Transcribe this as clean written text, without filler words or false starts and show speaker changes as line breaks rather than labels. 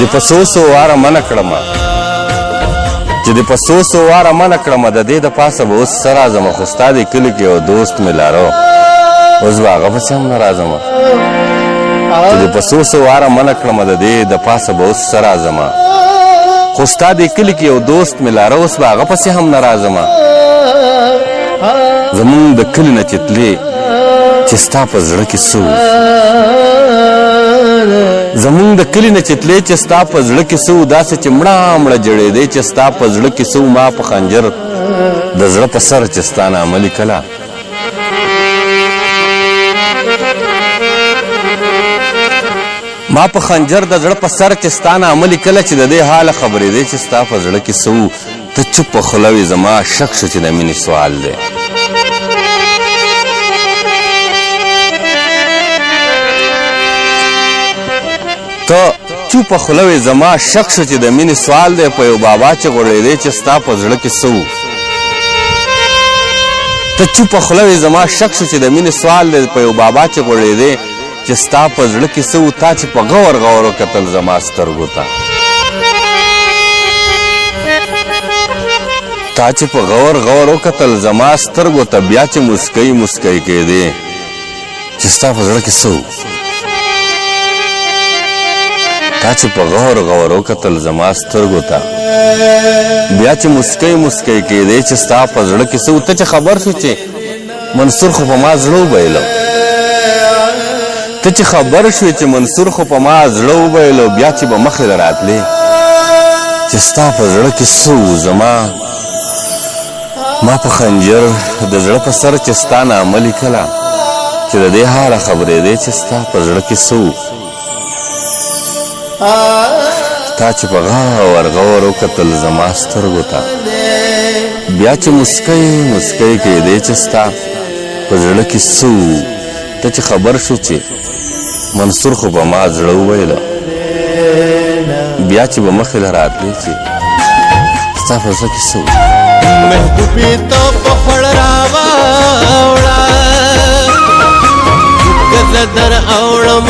د پسوسو واره منع کړمه چې د پسوسو واره منع کړمه د دې د پاسه به اوس څه راځمه خو ستا د کلي کې یو دوست مې لارو اوس به هغه پسې هم نه راځمه چې د پسوسو واره منع کړمه د دې د پاسه به اوس څه راځمه خو ستا د کلي کې یو دوست مې لاره اوس به هغه پسې هم نه راځمه زمونږ د کلي نه چې تلې چې ستا په زړه کې څه زمونږ د کلي نه چې تلې چې ستا په زړه کې څه داسې چې مړه مړه جړېدې چې ستا په زړه کې څه ما په خنجر د زړه په سر چې ستا نامه لیکله ما په خنجر د زړه په سر چې ستا نامه لیکله چې د دې حاله خبرېدې چې ستا په زړه کې څه ته چوپه خوله وې زما شک شو چې د مینې سوال دی ته چوپه خوله وې زما شک شو چې د مینې سوال دی په یو بابا چې غوړېدی چې ستا په زړه کې څه ته چوپه خوله وې زما شک شو چې د مینې سوال دی په یو بابا چې غوړېدی چې ستا په زړه کې څه تا چې په غور غور وکتل زما سترګو ته تا چې په غور غور وکتل زما سترګو ته بیا چې مسکی مسکی کېدې چې ستا په زړه کې څه تا چې په غور غور وکتل زما سترګو ته بیا چې مسکی مسکی کېدې چې ستا په زړه کې څه ته چې خبر شو چې منصور خو په ما زړه وبایلو ته چې خبر شوې چې منصور خو په ما زړه وبایلو بیا چې به مخې له راتلې چې ستا په زړه کې څه زما ما په خنجر د زړه په سر چې ستا نامه لیکله چې د دې حاله خبرېدې چې ستا په زړه کې څه تا چې په غور غور وکتل زما سترګو ته بیا چې مسکی مسکی کېدې چې ستا په زړه کې څه ته چې خبر شو چې منصور خو به ما زړه وویله بیا چې به مخې له راتلې چې ستا په زړه کې څه
محبوبي ته په خوړ راواوړه که زه در اوړم